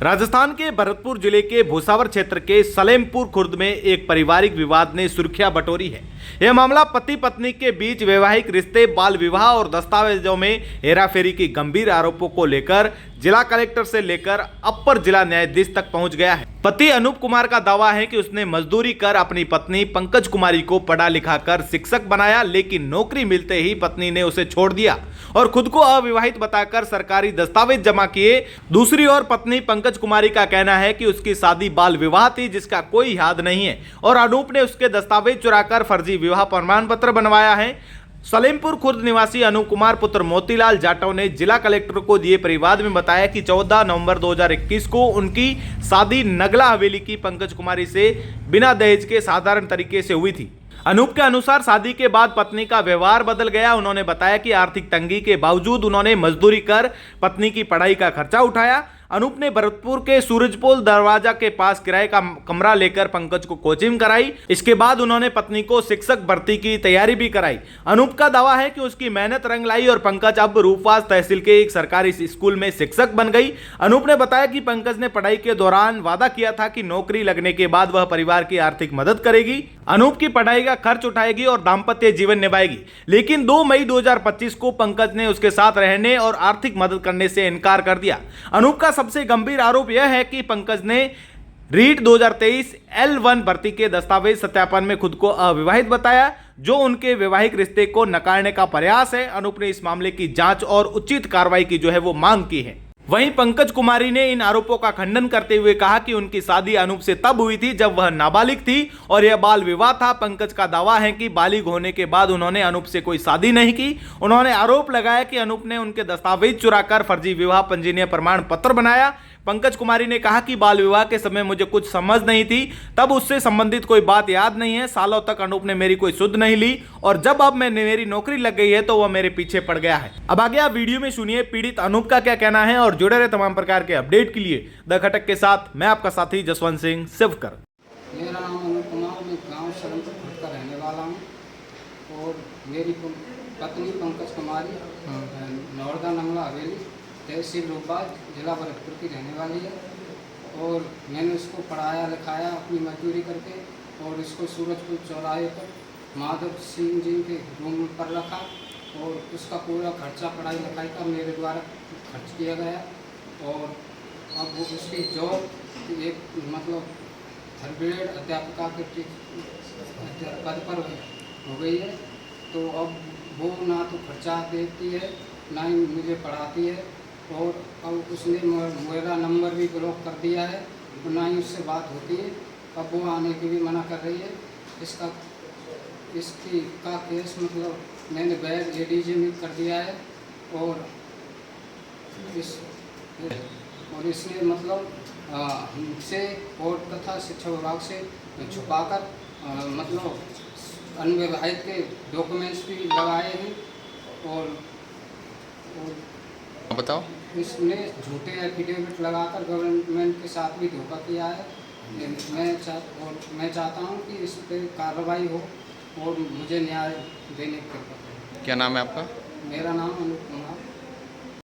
राजस्थान के भरतपुर जिले के भूसावर क्षेत्र के सलेमपुर खुर्द में एक पारिवारिक विवाद ने सुर्खियां बटोरी है। यह मामला पति पत्नी के बीच वैवाहिक रिश्ते, बाल विवाह और दस्तावेजों में हेराफेरी की गंभीर आरोपों को लेकर जिला कलेक्टर से लेकर अपर जिला न्यायाधीश तक पहुंच गया है। पति अनूप कुमार का दावा है कि उसने मजदूरी कर अपनी पत्नी पंकज कुमारी को पढ़ा लिखा कर शिक्षक बनाया, लेकिन नौकरी मिलते ही पत्नी ने उसे छोड़ दिया और खुद को अविवाहित बताकर सरकारी दस्तावेज जमा किए। दूसरी ओर पत्नी पंकज कुमारी का कहना है कि उसकी शादी बाल विवाह थी जिसका कोई याद नहीं है और अनूप ने उसके दस्तावेज चुराकर फर्जी विवाह प्रमाण पत्र बनवाया है। सलेमपुर खुर्द निवासी अनूप कुमार पुत्र मोतीलाल जाटव ने जिला कलेक्टर को दिए परिवाद में बताया कि 14 नवंबर 2021 को उनकी शादी नगला हवेली की पंकज कुमारी से बिना दहेज के साधारण तरीके से हुई थी। अनूप के अनुसार शादी के बाद पत्नी का व्यवहार बदल गया। उन्होंने बताया कि आर्थिक तंगी के बावजूद उन्होंने मजदूरी कर पत्नी की पढ़ाई का खर्चा उठाया। अनूप ने भरतपुर के सूरजपोल दरवाजा के पास किराए का कमरा लेकर पंकज को कोचिंग कराई। इसके बाद उन्होंने पत्नी को शिक्षक भर्ती की तैयारी भी कराई। अनूप का दावा है कि उसकी मेहनत रंग लाई और पंकज अब रूपवास तहसील के एक सरकारी स्कूल में शिक्षक बन गई। अनूप ने बताया कि पंकज ने पढ़ाई के दौरान वादा किया था कि नौकरी लगने के बाद वह परिवार की आर्थिक मदद करेगी, अनूप की पढ़ाई का खर्च उठाएगी और दाम्पत्य जीवन निभाएगी। लेकिन 2 मई 2025 को पंकज ने उसके साथ रहने और आर्थिक मदद करने से इनकार कर दिया। अनूप का सबसे गंभीर आरोप यह है कि पंकज ने रीट 2023 L1 भर्ती के दस्तावेज सत्यापन में खुद को अविवाहित बताया, जो उनके वैवाहिक रिश्ते को नकारने का प्रयास है। अनूप ने इस मामले की जांच और उचित कार्रवाई की जो है वो मांग की है। वहीं पंकज कुमारी ने इन आरोपों का खंडन करते हुए कहा कि उनकी शादी अनूप से तब हुई थी जब वह नाबालिग थी और यह बाल विवाह था। पंकज का दावा है कि बालिग होने के बाद उन्होंने अनूप से कोई शादी नहीं की। उन्होंने आरोप लगाया कि अनूप ने उनके दस्तावेज चुराकर फर्जी विवाह पंजीयन प्रमाण पत्र बनाया। पंकज कुमारी ने कहा कि बाल विवाह के समय मुझे कुछ समझ नहीं थी, तब उससे संबंधित कोई बात याद नहीं है। सालों तक अनूप ने मेरी कोई सुध नहीं ली और जब अब मेरी नौकरी लग गई है तो वह मेरे पीछे पड़ गया है। अब आगे आप वीडियो में सुनिए पीड़ित अनूप का क्या कहना है और जुड़े रहे तमाम प्रकार के अपडेट के लिए द खटक के साथ मैं आपका साथी जसवंत सिंह सिवकर। मेरा नाम अनूप कुमार, मैं गाँव सलेमपुर खुर्द का रहने वाला हूँ और मेरी पत्नी पंकज कुमारी नौरदा नंगला हवेली तहसील रूपबाज जिला भरतपुर की रहने वाली है और मैंने उसको पढ़ाया लिखाया अपनी मजदूरी करके और इसको सूरजपुर चौराहे पर माधव सिंह जी के रूम पर रखा और उसका पूरा खर्चा पढ़ाई लिखाई का मेरे द्वारा खर्च किया गया और अब वो उसकी जॉब एक मतलब थर्ड ग्रेड अध्यापिका के पद पर हो गई है। तो अब वो ना तो खर्चा देती है ना ही मुझे पढ़ाती है और अब उसने मेरा नंबर भी ब्लॉक कर दिया है और ना ही उससे बात होती है। अब वो आने की भी मना कर रही है। इसकी का केस मतलब मैंने बैग ADJ में कर दिया है और इसने मतलब हमसे और तथा शिक्षा विभाग से छुपाकर मतलब अनविवाहित के डॉक्यूमेंट्स भी लगाए हैं और बताओ। इसने झूठे एफिडेविट लगाकर गवर्नमेंट के साथ भी धोखा किया है। मैं चाहता हूं कि इस पर कार्रवाई हो और मुझे न्याय देने की कृपा करें। क्या नाम है आपका? मेरा नाम अनूप कुमार।